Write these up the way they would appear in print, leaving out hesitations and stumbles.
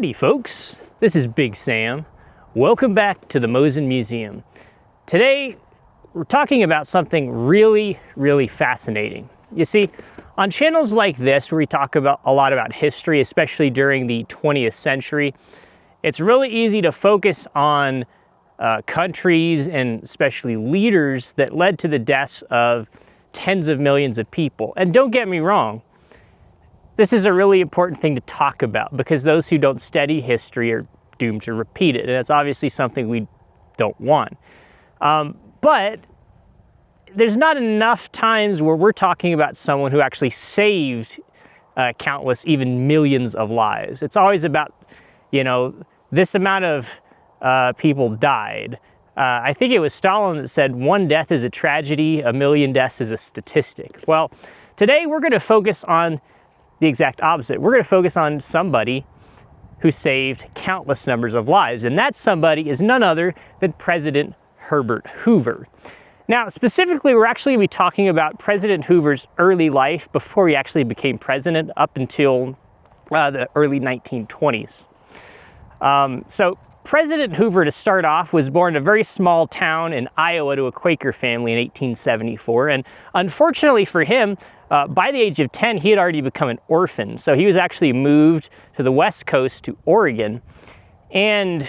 Howdy folks, this is Big Sam. Welcome back to the Mosin Museum. Today, we're talking about something really fascinating. You see, on channels like this where we talk about a lot about history, especially during the 20th century, it's really easy to focus on countries and especially leaders that led to the deaths of tens of millions of people. And don't get me wrong, this is a really important thing to talk about because those who don't study history are doomed to repeat it. And that's obviously something we don't want. But there's not enough times where we're talking about someone who actually saved countless, even millions of lives. It's always about, this amount of people died. I think it was Stalin that said, one death is a tragedy, a million deaths is a statistic. Well, today we're going to focus on the exact opposite. We're going to focus on somebody who saved countless numbers of lives, and that somebody is none other than President Herbert Hoover. Now, specifically, we're actually going to be talking about President Hoover's early life before he actually became president up until the early 1920s. So President Hoover, to start off, was born in a very small town in Iowa to a Quaker family in 1874, and unfortunately for him, by the age of 10, he had already become an orphan. So he was actually moved to the West Coast, to Oregon, and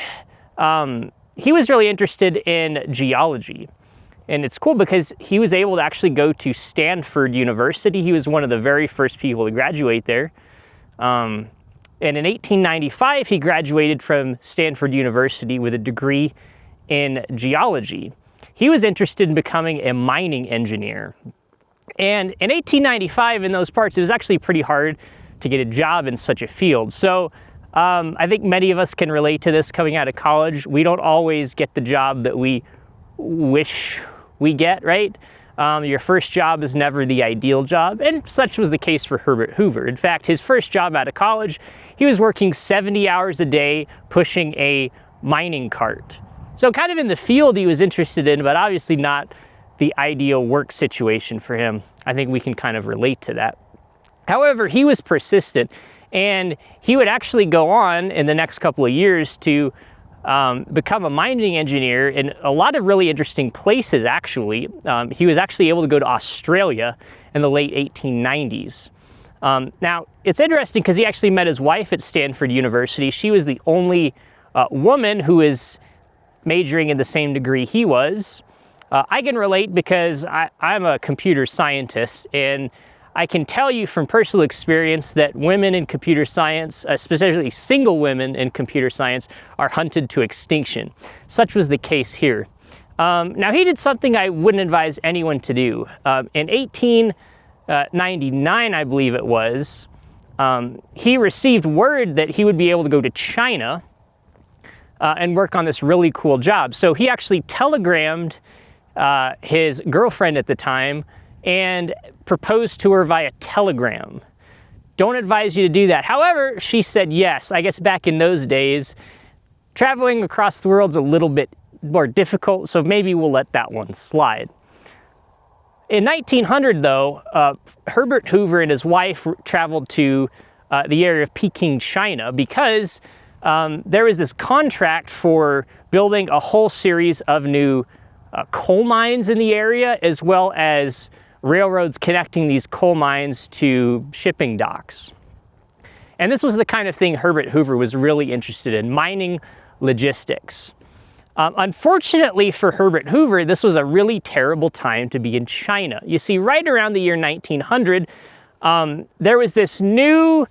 he was really interested in geology. And it's cool because he was able to actually go to Stanford University. He was one of the very first people to graduate there. And in 1895, he graduated from Stanford University with a degree in geology. He was interested in becoming a mining engineer. And in 1895, in those parts, it was actually pretty hard to get a job in such a field. So I think many of us can relate to this coming out of college. We don't always get the job that we wish we get, right? Your first job is never the ideal job, and such was the case for Herbert Hoover. In fact, his first job out of college, he was working 70 hours a day pushing a mining cart. So kind of in the field he was interested in, but obviously not the ideal work situation for him. I think we can kind of relate to that. However, he was persistent, and he would actually go on in the next couple of years to become a mining engineer in a lot of really interesting places, actually. He was actually able to go to Australia in the late 1890s. Now, it's interesting because he actually met his wife at Stanford University. She was the only woman who was majoring in the same degree he was. I can relate because I'm a computer scientist, and I can tell you from personal experience that women in computer science, specifically single women in computer science, are hunted to extinction. Such was the case here. Now, he did something I wouldn't advise anyone to do. In 1899, I believe it was, he received word that he would be able to go to China and work on this really cool job. So he actually telegrammed his girlfriend at the time and proposed to her via telegram. Don't advise you to do that. However, she said yes. I guess back in those days, traveling across the world's a little bit more difficult, so maybe we'll let that one slide. In 1900, though, Herbert Hoover and his wife traveled to the area of Peking, China, because there was this contract for building a whole series of new coal mines in the area, as well as railroads connecting these coal mines to shipping docks. And this was the kind of thing Herbert Hoover was really interested in, mining logistics. Unfortunately for Herbert Hoover, this was a really terrible time to be in China. You see, right around the year 1900, there was this new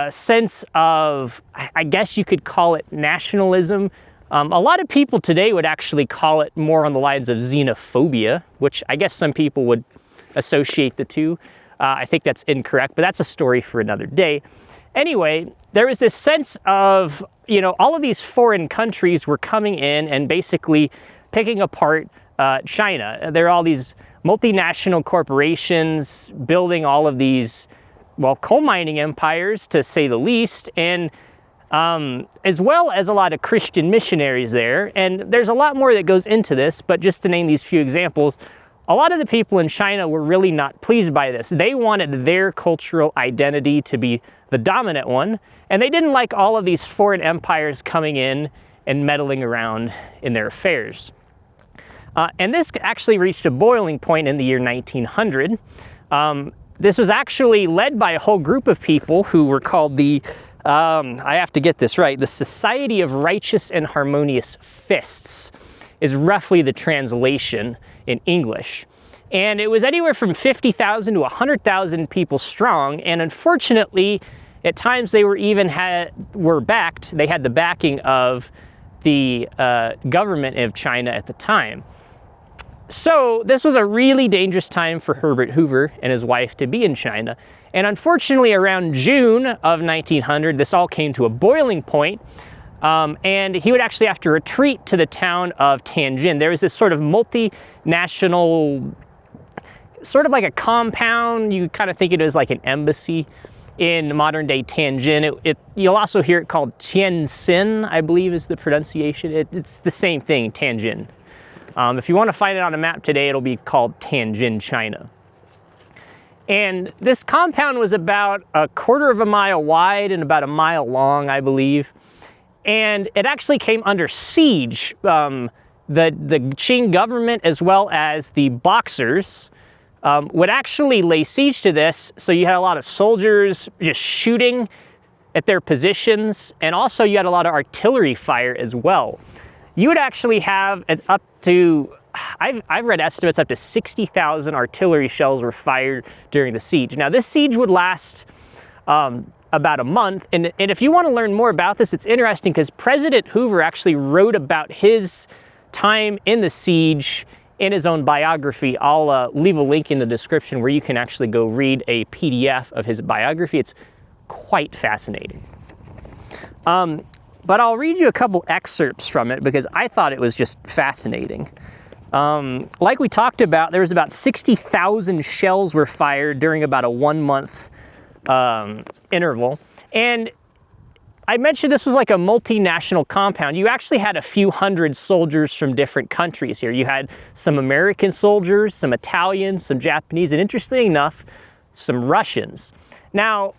sense of, I guess you could call it nationalism. A lot of people today would actually call it more on the lines of xenophobia, which I guess some people would associate the two. I think that's incorrect, but that's a story for another day. Anyway, there was this sense of, all of these foreign countries were coming in and basically picking apart China. There are all these multinational corporations building all of these, coal mining empires, to say the least, and as well as a lot of Christian missionaries there. And there's a lot more that goes into this, but just to name these few examples, a lot of the people in China were really not pleased by this. They wanted their cultural identity to be the dominant one, and they didn't like all of these foreign empires coming in and meddling around in their affairs. And this actually reached a boiling point in the year 1900. This was actually led by a whole group of people who were called the, I have to get this right, the Society of Righteous and Harmonious Fists is roughly the translation in English. And it was anywhere from 50,000 to 100,000 people strong, and unfortunately, at times they were even backed, they had the backing of the government of China at the time. So this was a really dangerous time for Herbert Hoover and his wife to be in China. And unfortunately, around June of 1900, this all came to a boiling point, and he would actually have to retreat to the town of Tientsin. There was this sort of multinational, sort of like a compound, you kind of think it as like an embassy in modern day Tientsin. You'll also hear it called Tientsin, I believe is the pronunciation. It's the same thing, Tientsin. If you want to find it on a map today, it'll be called Tientsin, China. And this compound was about 1/4 of a mile wide and about 1 mile long, I believe. And it actually came under siege. The Qing government, as well as the Boxers, would actually lay siege to this. So you had a lot of soldiers just shooting at their positions, and also you had a lot of artillery fire as well. You would actually have up to, I've read estimates up to 60,000 artillery shells were fired during the siege. Now this siege would last about a month, and if you want to learn more about this, it's interesting because President Hoover actually wrote about his time in the siege in his own biography. I'll leave a link in the description where you can actually go read a PDF of his biography. It's quite fascinating. But I'll read you a couple excerpts from it because I thought it was just fascinating. Like we talked about, there was about 60,000 shells were fired during about a 1-month interval. And I mentioned this was like a multinational compound. You actually had a few hundred soldiers from different countries here. You had some American soldiers, some Italians, some Japanese, and interestingly enough, some Russians. Now,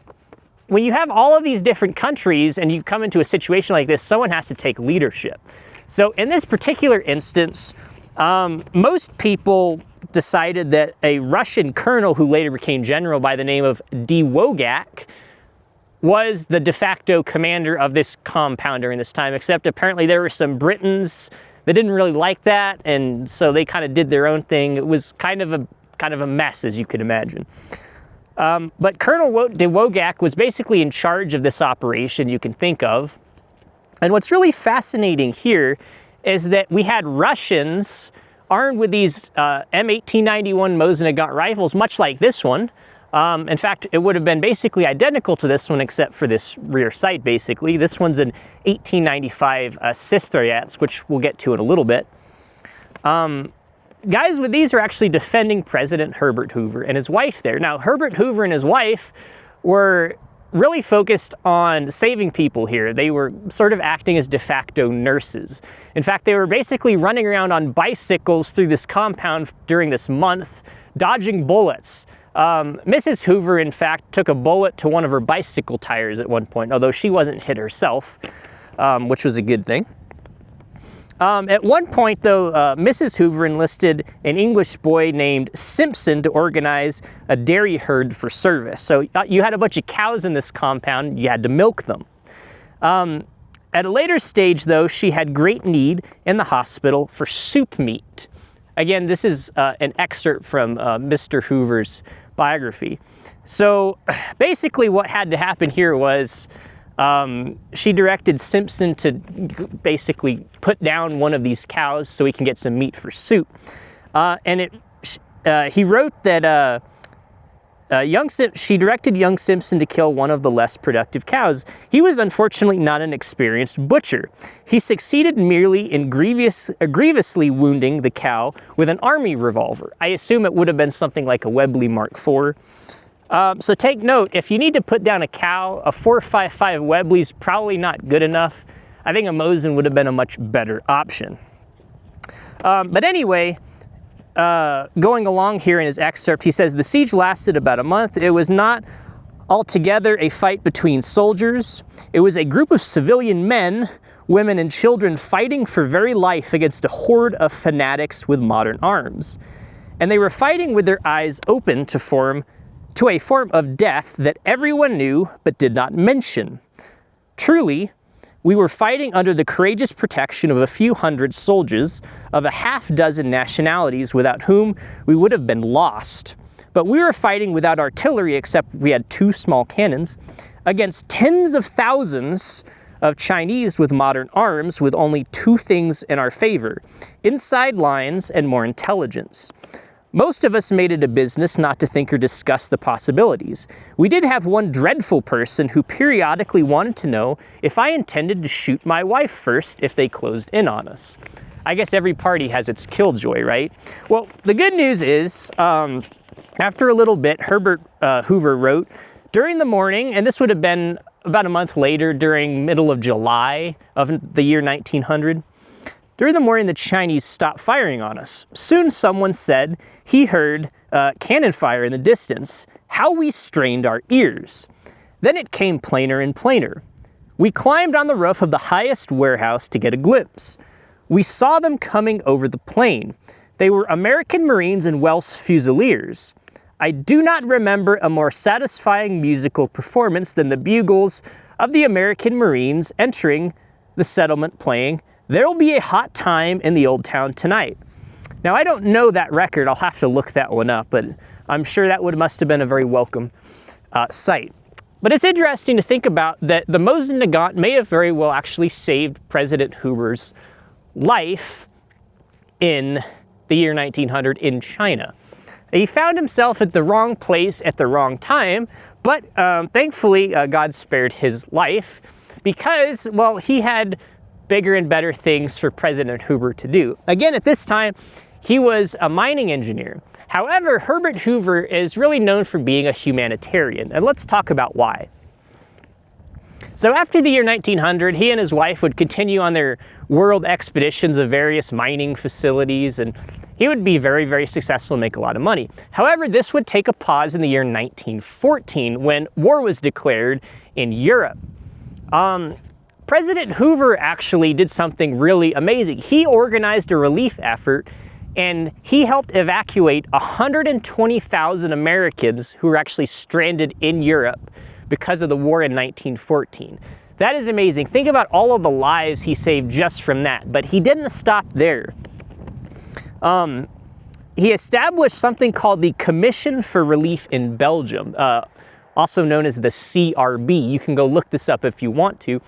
when you have all of these different countries and you come into a situation like this, someone has to take leadership. So in this particular instance, most people decided that a Russian colonel who later became general by the name of D. Wogak was the de facto commander of this compound during this time, except apparently there were some Britons that didn't really like that, and so they kind of did their own thing. It was kind of a mess, as you could imagine. But Colonel de Wogak was basically in charge of this operation you can think of. And what's really fascinating here is that we had Russians armed with these M1891 Mosin rifles, much like this one. In fact, it would have been basically identical to this one, except for this rear sight, basically. This one's an 1895 Sistrayats, which we'll get to in a little bit. Guys with these are actually defending President Herbert Hoover and his wife there. Now, Herbert Hoover and his wife were really focused on saving people here. They were sort of acting as de facto nurses. In fact, they were basically running around on bicycles through this compound during this month, dodging bullets. Mrs. Hoover, in fact, took a bullet to one of her bicycle tires at one point, although she wasn't hit herself, which was a good thing. At one point, though, Mrs. Hoover enlisted an English boy named Simpson to organize a dairy herd for service. So you had a bunch of cows in this compound, you had to milk them. At a later stage, though, she had great need in the hospital for soup meat. Again, this is an excerpt from Mr. Hoover's biography. So basically what had to happen here was she directed Simpson to basically put down one of these cows so he can get some meat for soup. He wrote that she directed young Simpson to kill one of the less productive cows. He was unfortunately not an experienced butcher. He succeeded merely in grievously wounding the cow with an army revolver. I assume it would have been something like a Webley Mark IV. So take note, if you need to put down a cow, a .455 Webley's probably not good enough. I think a Mosin would have been a much better option. But anyway, going along here in his excerpt, he says, the siege lasted about a month. It was not altogether a fight between soldiers. It was a group of civilian men, women, and children fighting for very life against a horde of fanatics with modern arms. And they were fighting with their eyes open to a form of death that everyone knew but did not mention. Truly, we were fighting under the courageous protection of a few hundred soldiers of a half-dozen nationalities without whom we would have been lost. But we were fighting without artillery, except we had 2 small cannons, against tens of thousands of Chinese with modern arms, with only 2 things in our favor: inside lines and more intelligence. Most of us made it a business not to think or discuss the possibilities. We did have one dreadful person who periodically wanted to know if I intended to shoot my wife first if they closed in on us. I guess every party has its killjoy, right? Well, the good news is, after a little bit, Herbert Hoover wrote, during the morning, and this would have been about a month later, during middle of July of the year 1900, during the morning, the Chinese stopped firing on us. Soon someone said he heard cannon fire in the distance. How we strained our ears. Then it came plainer and plainer. We climbed on the roof of the highest warehouse to get a glimpse. We saw them coming over the plain. They were American Marines and Welsh Fusiliers. I do not remember a more satisfying musical performance than the bugles of the American Marines entering the settlement playing, "There'll be a hot time in the old town tonight." Now, I don't know that record. I'll have to look that one up, but I'm sure that must have been a very welcome sight. But it's interesting to think about that the Mosin Nagant may have very well actually saved President Hoover's life in the year 1900 in China. He found himself at the wrong place at the wrong time, but thankfully God spared his life because, well, he had bigger and better things for President Hoover to do. Again, at this time, he was a mining engineer. However, Herbert Hoover is really known for being a humanitarian, and let's talk about why. So after the year 1900, he and his wife would continue on their world expeditions of various mining facilities, and he would be very, very successful and make a lot of money. However, this would take a pause in the year 1914 when war was declared in Europe. President Hoover actually did something really amazing. He organized a relief effort, and he helped evacuate 120,000 Americans who were actually stranded in Europe because of the war in 1914. That is amazing. Think about all of the lives he saved just from that. But he didn't stop there. He established something called the Commission for Relief in Belgium, also known as the CRB. You can go look this up if you want to.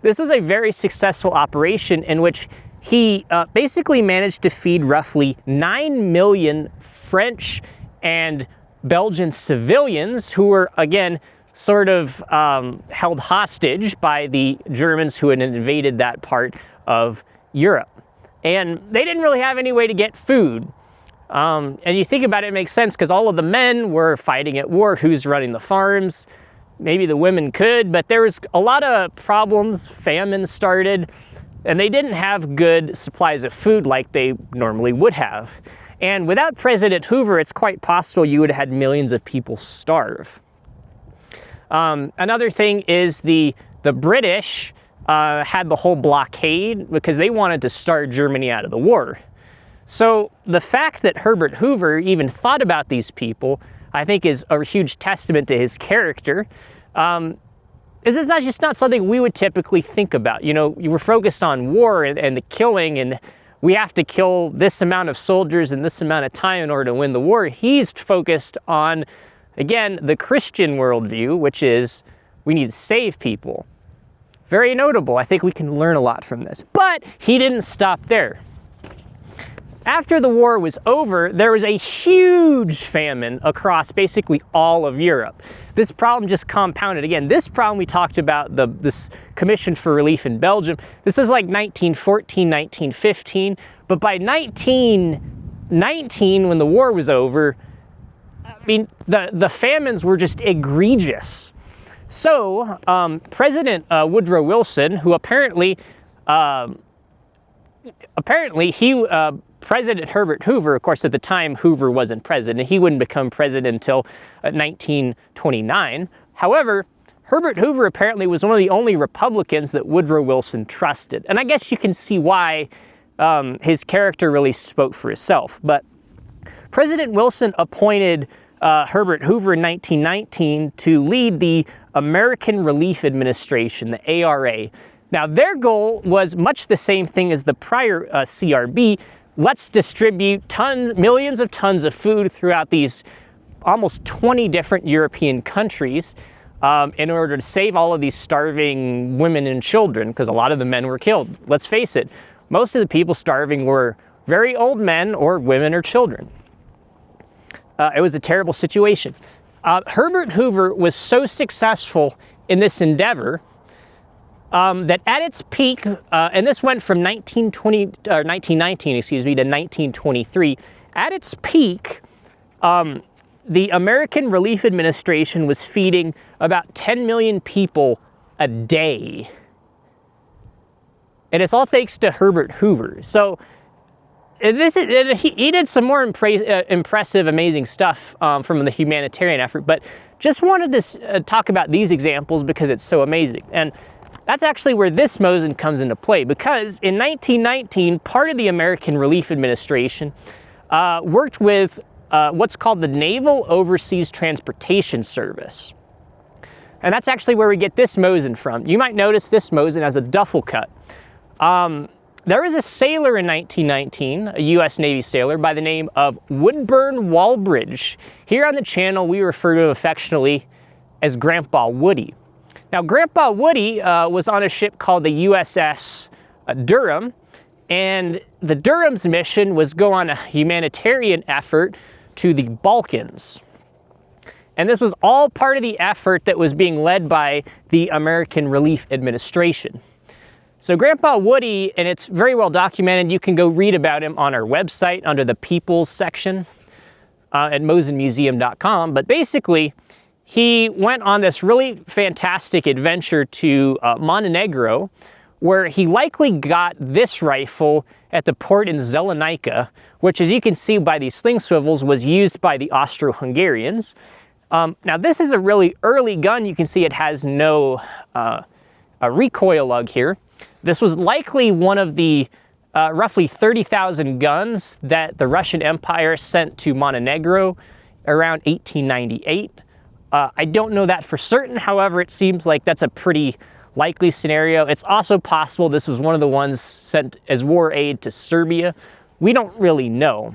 This was a very successful operation in which he basically managed to feed roughly 9 million French and Belgian civilians who were, again, sort of held hostage by the Germans who had invaded that part of Europe. And they didn't really have any way to get food. And you think about it, it makes sense because all of the men were fighting at war. Who's running the farms? Maybe the women could, but there was a lot of problems. Famine started, and they didn't have good supplies of food like they normally would have. And without President Hoover, it's quite possible you would have had millions of people starve. Another thing is the British had the whole blockade because they wanted to start Germany out of the war. So the fact that Herbert Hoover even thought about these people, I think, is a huge testament to his character. This is not something we would typically think about. You know, you were focused on war and the killing, and we have to kill this amount of soldiers in this amount of time in order to win the war. He's focused on, again, the Christian worldview, which is we need to save people. Very notable. I think we can learn a lot from this. But he didn't stop there. After the war was over, there was a huge famine across basically all of Europe. This problem just compounded. Again, this problem we talked about, this Commission for Relief in Belgium, this was like 1914, 1915. But by 1919, when the war was over, I mean, the famines were just egregious. So President Woodrow Wilson, who apparently President Herbert Hoover, of course, at the time, Hoover wasn't president. He wouldn't become president until 1929. However, Herbert Hoover apparently was one of the only Republicans that Woodrow Wilson trusted. And I guess you can see why his character really spoke for itself. But President Wilson appointed Herbert Hoover in 1919 to lead the American Relief Administration, the ARA. Now, their goal was much the same thing as the prior CRB. Let's distribute millions of tons of food throughout these almost 20 different European countries in order to save all of these starving women and children, because a lot of the men were killed. Let's face it, most of the people starving were very old men or women or children. It was a terrible situation. Herbert Hoover was so successful in this endeavor that at its peak, and this went from 1919, excuse me, to 1923, at its peak, the American Relief Administration was feeding about 10 million people a day. And it's all thanks to Herbert Hoover. So he did some more impressive, amazing stuff from the humanitarian effort, but just wanted to talk about these examples because it's so amazing. And that's actually where this Mosin comes into play, because in 1919, part of the American Relief Administration worked with what's called the Naval Overseas Transportation Service. And that's actually where we get this Mosin from. You might notice this Mosin as a duffel cut. There was a sailor in 1919, a U.S. Navy sailor by the name of Woodburn Walbridge. Here on the channel, we refer to him affectionately as Grandpa Woody. Now, Grandpa Woody was on a ship called the USS Durham, and the Durham's mission was go on a humanitarian effort to the Balkans. And this was all part of the effort that was being led by the American Relief Administration. So Grandpa Woody, and it's very well documented, you can go read about him on our website under the Peoples section at mosinmuseum.com, but basically, he went on this really fantastic adventure to Montenegro, where he likely got this rifle at the port in Zelenika, which, as you can see by these sling swivels, was used by the Austro-Hungarians. Now, this is a really early gun. You can see it has no recoil lug here. This was likely one of the roughly 30,000 guns that the Russian Empire sent to Montenegro around 1898. I don't know that for certain, however, it seems like that's a pretty likely scenario. It's also possible this was one of the ones sent as war aid to Serbia. We don't really know.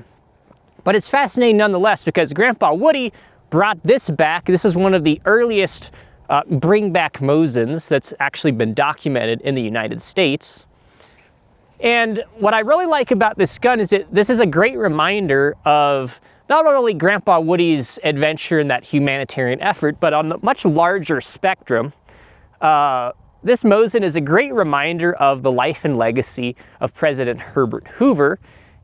But it's fascinating nonetheless, because Grandpa Woody brought this back. This is one of the earliest bring back Mosins that's actually been documented in the United States. And what I really like about this gun is that this is a great reminder of not only Grandpa Woody's adventure in that humanitarian effort, but on the much larger spectrum, this Mosin is a great reminder of the life and legacy of President Herbert Hoover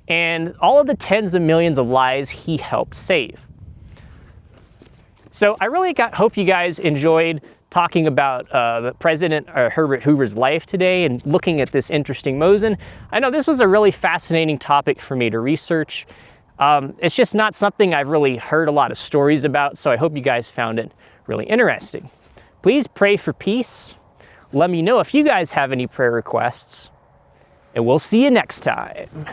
and all of the tens of millions of lives he helped save. So I really hope you guys enjoyed talking about the President Herbert Hoover's life today and looking at this interesting Mosin. I know this was a really fascinating topic for me to research. It's just not something I've really heard a lot of stories about, so I hope you guys found it really interesting. Please pray for peace. Let me know if you guys have any prayer requests, and we'll see you next time.